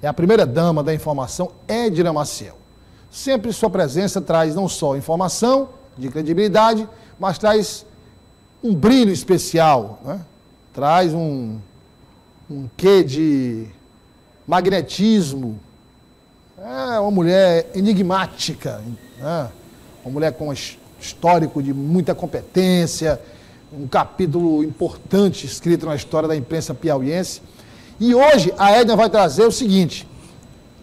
é a primeira-dama da informação, Edna Maciel. Sempre sua presença traz não só informação, de credibilidade, mas traz um brilho especial, né? Traz um quê de magnetismo. É uma mulher enigmática, né? Uma mulher com histórico de muita competência, um capítulo importante escrito na história da imprensa piauiense. E hoje a Edna vai trazer o seguinte,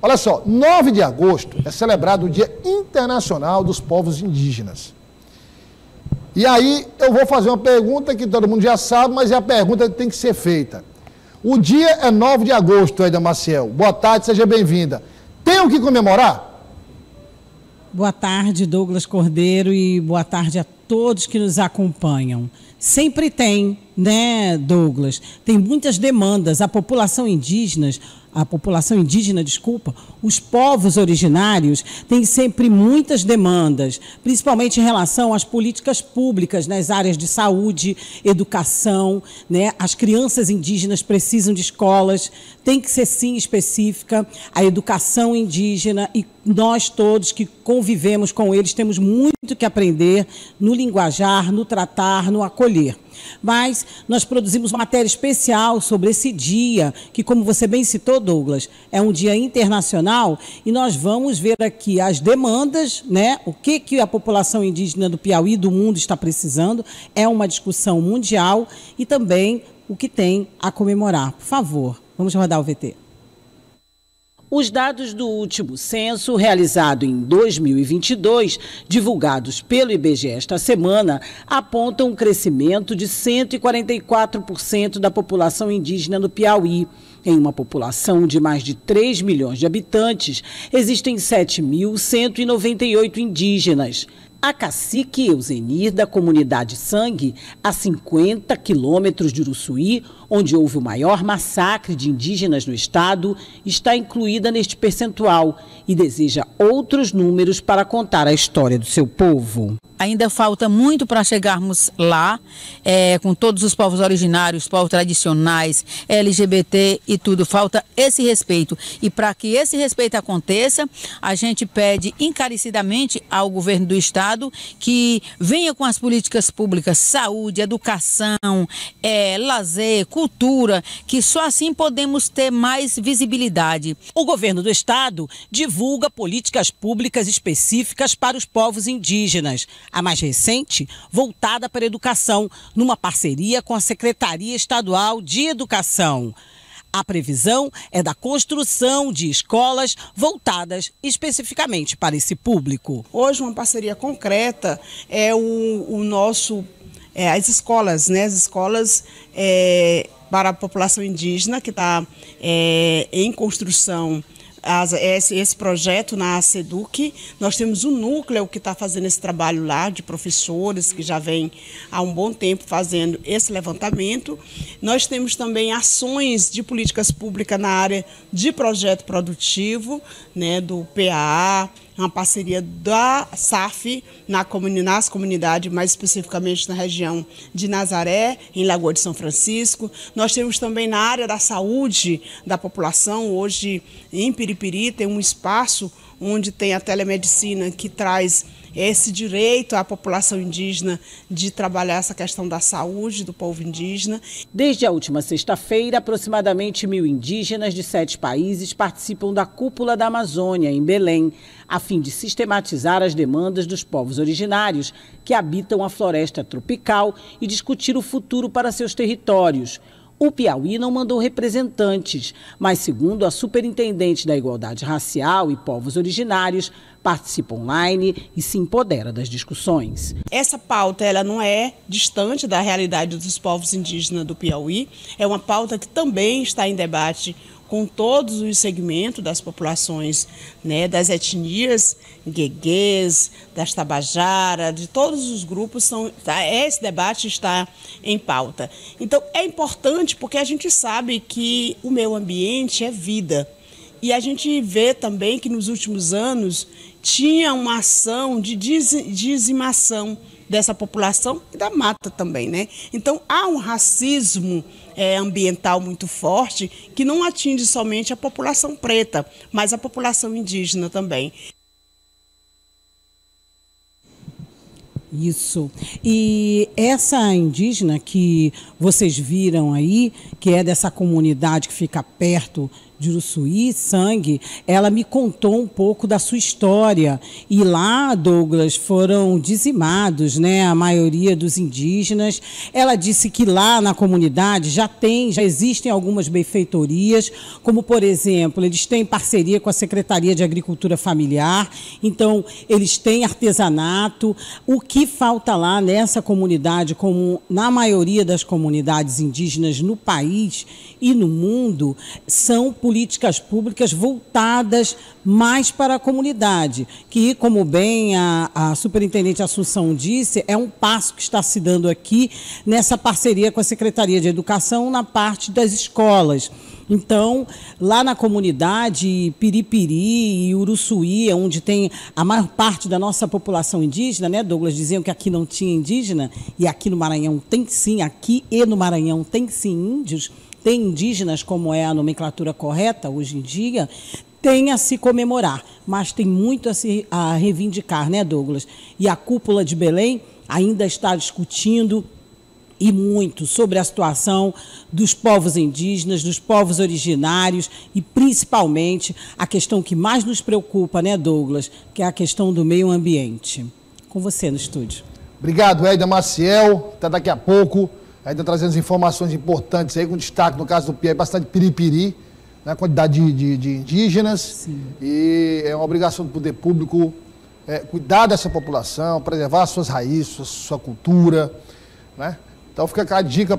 olha só, 9 de agosto é celebrado o Dia Internacional dos Povos Indígenas. E aí eu vou fazer uma pergunta que todo mundo já sabe, mas é a pergunta que tem que ser feita. O dia é 9 de agosto, Edna Maciel. Boa tarde, seja bem-vinda. Tem o que comemorar? Boa tarde, Douglas Cordeiro, e boa tarde a todos que nos acompanham. Sempre tem, né, Douglas? Tem muitas demandas. A população indígena, os povos originários têm sempre muitas demandas, principalmente em relação às políticas públicas nas áreas de saúde, educação, né? As crianças indígenas precisam de escolas, tem que ser sim específica a educação indígena, e nós todos que convivemos com eles temos muito que aprender no linguajar, no tratar, no acolher. Mas nós produzimos uma matéria especial sobre esse dia, que, como você bem citou, Douglas, é um dia internacional, e nós vamos ver aqui as demandas, né? O que a população indígena do Piauí e do mundo está precisando. É uma discussão mundial, e também o que tem a comemorar. Por favor, vamos rodar o VT. Os dados do último censo, realizado em 2022, divulgados pelo IBGE esta semana, apontam um crescimento de 144% da população indígena no Piauí. Em uma população de mais de 3 milhões de habitantes, existem 7.198 indígenas. A cacique Euzenir, da comunidade Sangue, a 50 quilômetros de Uruçuí, onde houve o maior massacre de indígenas no estado, está incluída neste percentual e deseja outros números para contar a história do seu povo. Ainda falta muito para chegarmos lá, com todos os povos originários, povos tradicionais, LGBT e tudo. Falta esse respeito. E para que esse respeito aconteça, a gente pede encarecidamente ao governo do estado que venha com as políticas públicas, saúde, educação, lazer, cultura, que só assim podemos ter mais visibilidade. O governo do estado divulga políticas públicas específicas para os povos indígenas. A mais recente, voltada para a educação, numa parceria com a Secretaria Estadual de Educação. A previsão é da construção de escolas voltadas especificamente para esse público. Hoje, uma parceria concreta é as escolas, né? As escolas para a população indígena, que está em construção. Esse projeto na SEDUC, nós temos um núcleo que está fazendo esse trabalho lá, de professores que já vem há um bom tempo fazendo esse levantamento. Nós temos também ações de políticas públicas na área de projeto produtivo, né, do PAA, uma parceria da SAF nas comunidades, mais especificamente na região de Nazaré, em Lagoa de São Francisco. Nós temos também na área da saúde da população, hoje em Piripiri tem um espaço onde tem a telemedicina que traz esse direito à população indígena de trabalhar essa questão da saúde do povo indígena. Desde a última sexta-feira, aproximadamente 1.000 indígenas de 7 países participam da Cúpula da Amazônia, em Belém, a fim de sistematizar as demandas dos povos originários que habitam a floresta tropical e discutir o futuro para seus territórios. O Piauí não mandou representantes, mas, segundo a superintendente da Igualdade Racial e Povos Originários, participa online e se empodera das discussões. Essa pauta ela não é distante da realidade dos povos indígenas do Piauí, é uma pauta que também está em debate com todos os segmentos das populações, né, das etnias gueguês, das Tabajara, de todos os grupos. Esse debate está em pauta. Então, é importante porque a gente sabe que o meio ambiente é vida. E a gente vê também que nos últimos anos tinha uma ação de dizimação dessa população e da mata também, né? Então, há um racismo ambiental muito forte que não atinge somente a população preta, mas a população indígena também. Isso. E essa indígena que vocês viram aí, que é dessa comunidade que fica perto de Uruçuí, Sangue, ela me contou um pouco da sua história. E lá, Douglas, foram dizimados, né, a maioria dos indígenas. Ela disse que lá na comunidade já existem algumas benfeitorias, como, por exemplo, eles têm parceria com a Secretaria de Agricultura Familiar, então eles têm artesanato. O que falta lá nessa comunidade, como na maioria das comunidades indígenas no país e no mundo, são políticas públicas voltadas mais para a comunidade, que, como bem a superintendente Assunção disse, é um passo que está se dando aqui nessa parceria com a Secretaria de Educação na parte das escolas. Então, lá na comunidade Piripiri e Uruçuí, onde tem a maior parte da nossa população indígena, né, Douglas? Diziam que aqui não tinha indígena, e aqui no Maranhão tem sim, aqui e no Maranhão tem sim índios, tem indígenas, como é a nomenclatura correta hoje em dia, tem a se comemorar, mas tem muito a reivindicar, né, Douglas? E a Cúpula de Belém ainda está discutindo e muito sobre a situação dos povos indígenas, dos povos originários e, principalmente, a questão que mais nos preocupa, né, Douglas, que é a questão do meio ambiente. Com você no estúdio. Obrigado, Edna Maciel. Até daqui a pouco. Ainda trazendo as informações importantes aí, com destaque, no caso do Piauí, bastante piripiri, né, quantidade de indígenas. Sim. E é uma obrigação do poder público cuidar dessa população, preservar suas raízes, sua cultura, né? Então fica a dica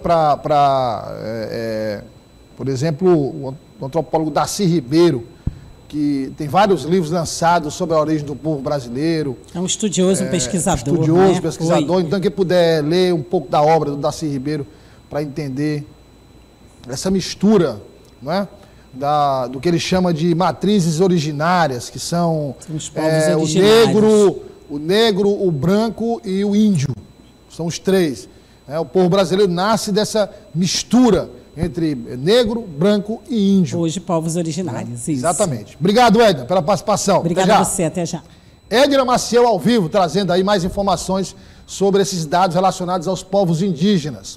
por exemplo, o antropólogo Darcy Ribeiro, que tem vários livros lançados sobre a origem do povo brasileiro. É um estudioso, um pesquisador. Estudioso, né? pesquisador. Então, quem puder ler um pouco da obra do Darcy Ribeiro para entender essa mistura, não é? Do que ele chama de matrizes originárias, que são os povos originários. o negro, o branco e o índio. São os três. O povo brasileiro nasce dessa mistura entre negro, branco e índio. Hoje, povos originários, isso. Exatamente. Obrigado, Edna, pela participação. Obrigada a você, até já. Edna Maciel ao vivo, trazendo aí mais informações sobre esses dados relacionados aos povos indígenas.